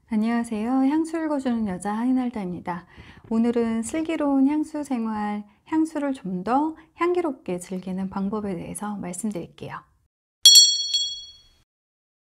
안녕하세요. 향수 읽어주는 여자 한인알다입니다. 오늘은 슬기로운 향수 생활, 향수를 좀 더 향기롭게 즐기는 방법에 대해서 말씀드릴게요.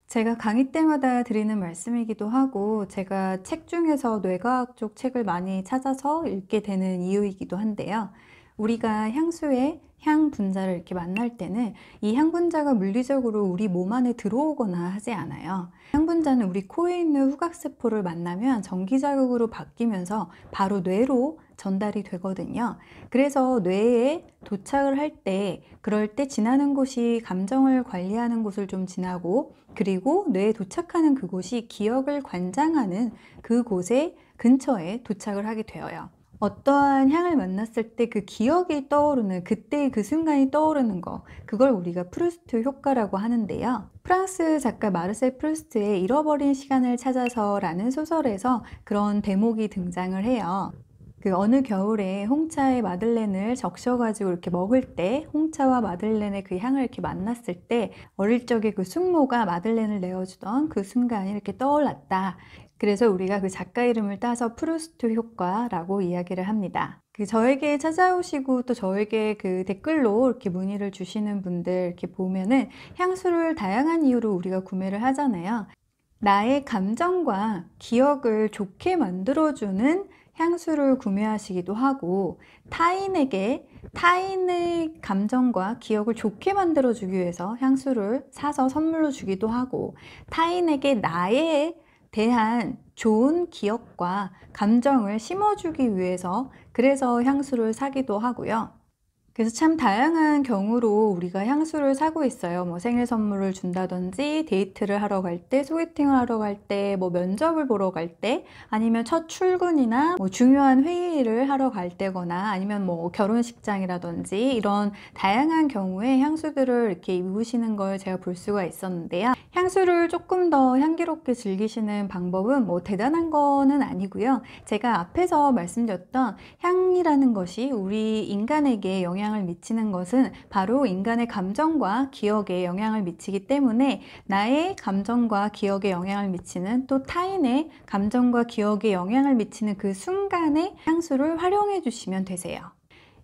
제가 강의 때마다 드리는 말씀이기도 하고 제가 책 중에서 뇌과학 쪽 책을 많이 찾아서 읽게 되는 이유이기도 한데요. 우리가 향수의 향 분자를 이렇게 만날 때는 이 향 분자가 물리적으로 우리 몸 안에 들어오거나 하지 않아요. 향 분자는 우리 코에 있는 후각세포를 만나면 전기자극으로 바뀌면서 바로 뇌로 전달이 되거든요. 그래서 뇌에 도착을 할 때, 그럴 때 지나는 곳이 감정을 관리하는 곳을 좀 지나고, 그리고 뇌에 도착하는 그곳이 기억을 관장하는 그곳에 근처에 도착을 하게 되어요. 어떠한 향을 만났을 때 그 기억이 떠오르는, 그때 그 순간이 떠오르는 거, 그걸 우리가 프루스트 효과라고 하는데요. 프랑스 작가 마르셀 프루스트의 잃어버린 시간을 찾아서 라는 소설에서 그런 대목이 등장을 해요. 그 어느 겨울에 홍차에 마들렌을 적셔가지고 이렇게 먹을 때, 홍차와 마들렌의 그 향을 이렇게 만났을 때 어릴 적에 그 숙모가 마들렌을 내어주던 그 순간이 이렇게 떠올랐다. 그래서 우리가 그 작가 이름을 따서 프루스트 효과라고 이야기를 합니다. 저에게 찾아오시고 또 저에게 그 댓글로 이렇게 문의를 주시는 분들 이렇게 보면은 향수를 다양한 이유로 우리가 구매를 하잖아요. 나의 감정과 기억을 좋게 만들어주는 향수를 구매하시기도 하고, 타인의 감정과 기억을 좋게 만들어주기 위해서 향수를 사서 선물로 주기도 하고, 타인에게 나에 대한 좋은 기억과 감정을 심어주기 위해서 그래서 향수를 사기도 하고요. 그래서 참 다양한 경우로 우리가 향수를 사고 있어요. 뭐 생일 선물을 준다든지, 데이트를 하러 갈 때, 소개팅을 하러 갈 때, 뭐 면접을 보러 갈 때, 아니면 첫 출근이나 뭐 중요한 회의를 하러 갈 때거나, 아니면 뭐 결혼식장이라든지 이런 다양한 경우에 향수들을 이렇게 입으시는 걸 제가 볼 수가 있었는데요. 향수를 조금 더 향기롭게 즐기시는 방법은 뭐 대단한 거는 아니고요. 제가 앞에서 말씀드렸던 향이라는 것이 우리 인간에게 영향을 미치는 것은 바로 인간의 감정과 기억에 영향을 미치기 때문에 나의 감정과 기억에 영향을 미치는, 또 타인의 감정과 기억에 영향을 미치는 그 순간에 향수를 활용해 주시면 되세요.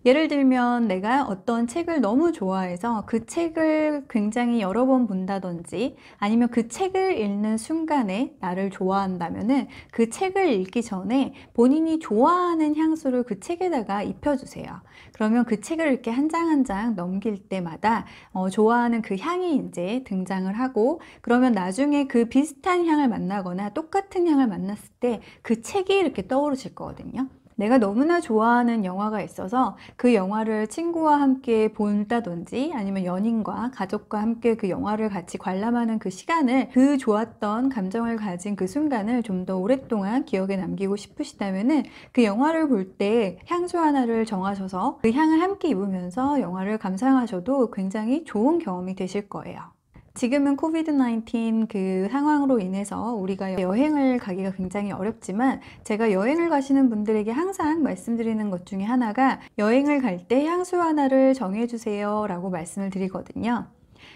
예를 들면 내가 어떤 책을 너무 좋아해서 그 책을 굉장히 여러 번 본다든지, 아니면 그 책을 읽는 순간에 나를 좋아한다면은 그 책을 읽기 전에 본인이 좋아하는 향수를 그 책에다가 입혀주세요. 그러면 그 책을 이렇게 한 장 한 장 넘길 때마다 좋아하는 그 향이 이제 등장을 하고, 그러면 나중에 그 비슷한 향을 만나거나 똑같은 향을 만났을 때 그 책이 이렇게 떠오르실 거거든요. 내가 너무나 좋아하는 영화가 있어서 그 영화를 친구와 함께 본다든지, 아니면 연인과 가족과 함께 그 영화를 같이 관람하는 그 시간을, 그 좋았던 감정을 가진 그 순간을 좀 더 오랫동안 기억에 남기고 싶으시다면은 그 영화를 볼 때 향수 하나를 정하셔서 그 향을 함께 입으면서 영화를 감상하셔도 굉장히 좋은 경험이 되실 거예요. 지금은 코비드-19 그 상황으로 인해서 우리가 여행을 가기가 굉장히 어렵지만, 제가 여행을 가시는 분들에게 항상 말씀드리는 것 중에 하나가, 여행을 갈 때 향수 하나를 정해주세요 라고 말씀을 드리거든요.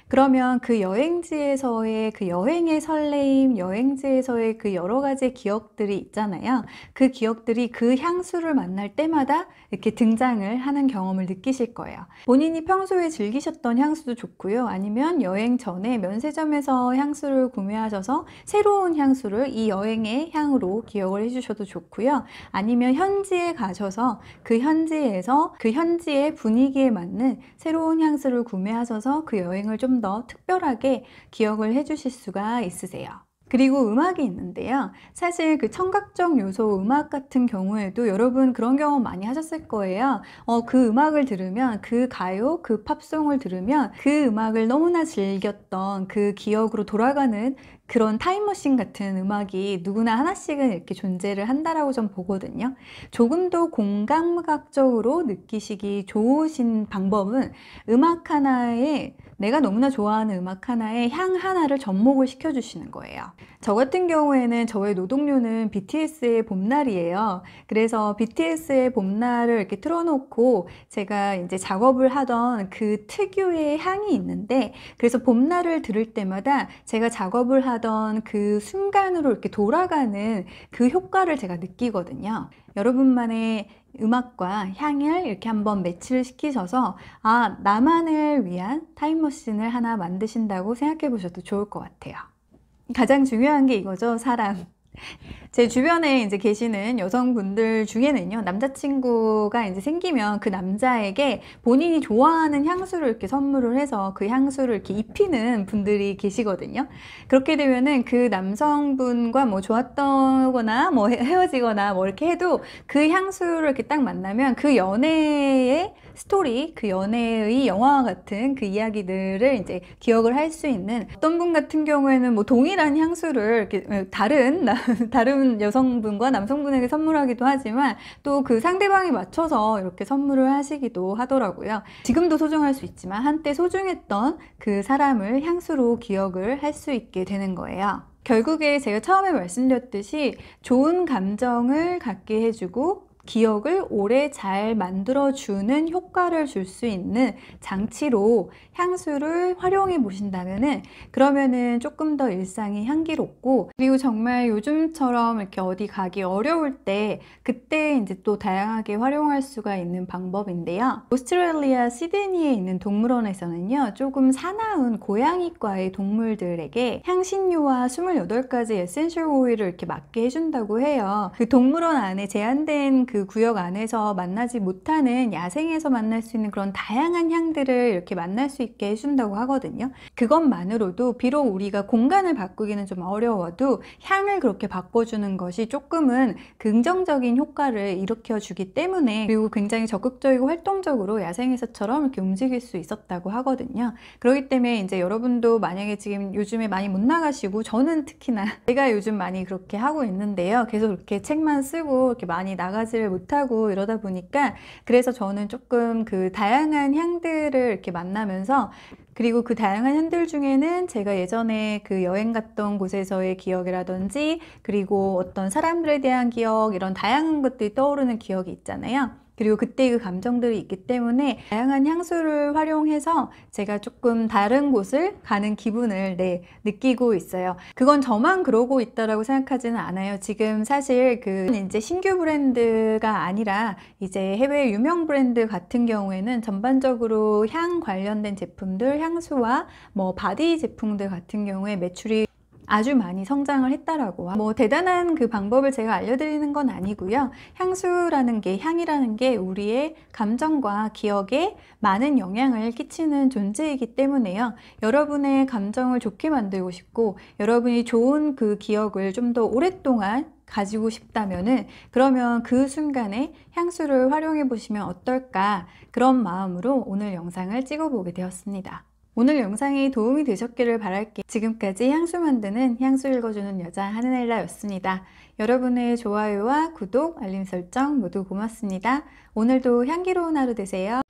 그러면 그 여행지에서의 그 여행의 설레임, 여행지에서의 그 여러 가지 기억들이 있잖아요. 그 기억들이 그 향수를 만날 때마다 이렇게 등장을 하는 경험을 느끼실 거예요. 본인이 평소에 즐기셨던 향수도 좋고요. 아니면 여행 전에 면세점에서 향수를 구매하셔서 새로운 향수를 이 여행의 향으로 기억을 해주셔도 좋고요. 아니면 현지에 가셔서 그 현지에서 그 현지의 분위기에 맞는 새로운 향수를 구매하셔서 그 여행을 좀 더 특별하게 기억을 해 주실 수가 있으세요. 그리고 음악이 있는데요. 사실 그 청각적 요소 음악 같은 경우에도 여러분 그런 경험 많이 하셨을 거예요. 그 음악을 들으면, 그 가요, 그 팝송을 들으면 그 음악을 너무나 즐겼던 그 기억으로 돌아가는 그런 타임머신 같은 음악이 누구나 하나씩은 이렇게 존재를 한다라고 좀 보거든요. 조금 더 공감각적으로 느끼시기 좋으신 방법은, 음악 하나에, 내가 너무나 좋아하는 음악 하나에 향 하나를 접목을 시켜주시는 거예요. 저 같은 경우에는 저의 노동요는 BTS의 봄날이에요. 그래서 BTS의 봄날을 이렇게 틀어놓고 제가 이제 작업을 하던 그 특유의 향이 있는데, 그래서 봄날을 들을 때마다 제가 작업을 하던 기억하던 그 순간으로 이렇게 돌아가는 그 효과를 제가 느끼거든요. 여러분만의 음악과 향을 이렇게 한번 매치를 시키셔서 나만을 위한 타임머신을 하나 만드신다고 생각해 보셔도 좋을 것 같아요. 가장 중요한 게 이거죠. 사랑. 제 주변에 이제 계시는 여성분들 중에는요, 남자친구가 이제 생기면 그 남자에게 본인이 좋아하는 향수를 이렇게 선물을 해서 그 향수를 이렇게 입히는 분들이 계시거든요. 그렇게 되면은 그 남성분과 뭐 좋았거나 뭐 헤어지거나 뭐 이렇게 해도 그 향수를 이렇게 딱 만나면 그 연애의 스토리, 그 연애의 영화와 같은 그 이야기들을 이제 기억을 할 수 있는, 어떤 분 같은 경우에는 뭐 동일한 향수를 이렇게 다른 여성분과 남성분에게 선물하기도 하지만 또 그 상대방에 맞춰서 이렇게 선물을 하시기도 하더라고요. 지금도 소중할 수 있지만 한때 소중했던 그 사람을 향수로 기억을 할 수 있게 되는 거예요. 결국에 제가 처음에 말씀드렸듯이 좋은 감정을 갖게 해주고 기억을 오래 잘 만들어주는 효과를 줄 수 있는 장치로 향수를 활용해 보신다면은, 그러면은 조금 더 일상이 향기롭고, 그리고 정말 요즘처럼 이렇게 어디 가기 어려울 때 그때 이제 또 다양하게 활용할 수가 있는 방법인데요. 오스트레일리아 시드니에 있는 동물원에서는요, 조금 사나운 고양이과의 동물들에게 향신료와 28가지 에센셜 오일을 이렇게 맡게 해준다고 해요. 그 동물원 안에 제한된 그 구역 안에서 만나지 못하는, 야생에서 만날 수 있는 그런 다양한 향들을 이렇게 만날 수 있게 해준다고 하거든요. 그것만으로도 비록 우리가 공간을 바꾸기는 좀 어려워도 향을 그렇게 바꿔주는 것이 조금은 긍정적인 효과를 일으켜주기 때문에, 그리고 굉장히 적극적이고 활동적으로 야생에서처럼 이렇게 움직일 수 있었다고 하거든요. 그렇기 때문에 이제 여러분도 만약에 지금 요즘에 많이 못 나가시고, 저는 특히나 제가 요즘 많이 그렇게 하고 있는데요, 계속 이렇게 책만 쓰고 이렇게 많이 나가지를 못하고 이러다 보니까, 그래서 저는 조금 그 다양한 향들을 이렇게 만나면서, 그리고 그 다양한 향들 중에는 제가 예전에 그 여행 갔던 곳에서의 기억이라든지, 그리고 어떤 사람들에 대한 기억, 이런 다양한 것들이 떠오르는 기억이 있잖아요. 그리고 그때 그 감정들이 있기 때문에 다양한 향수를 활용해서 제가 조금 다른 곳을 가는 기분을 느끼고 있어요. 그건 저만 그러고 있다라고 생각하지는 않아요. 지금 사실 그 이제 신규 브랜드가 아니라 이제 해외 유명 브랜드 같은 경우에는 전반적으로 향 관련된 제품들, 향수와 뭐 바디 제품들 같은 경우에 매출이 아주 많이 성장을 했다라고. 뭐 대단한 그 방법을 제가 알려드리는 건 아니고요. 향수라는 게, 향이라는 게 우리의 감정과 기억에 많은 영향을 끼치는 존재이기 때문에요. 여러분의 감정을 좋게 만들고 싶고, 여러분이 좋은 그 기억을 좀 더 오랫동안 가지고 싶다면은, 그러면 그 순간에 향수를 활용해 보시면 어떨까, 그런 마음으로 오늘 영상을 찍어보게 되었습니다. 오늘 영상이 도움이 되셨기를 바랄게요. 지금까지 향수 만드는, 향수 읽어주는 여자 하늘엘라였습니다. 여러분의 좋아요와 구독, 알림 설정 모두 고맙습니다. 오늘도 향기로운 하루 되세요.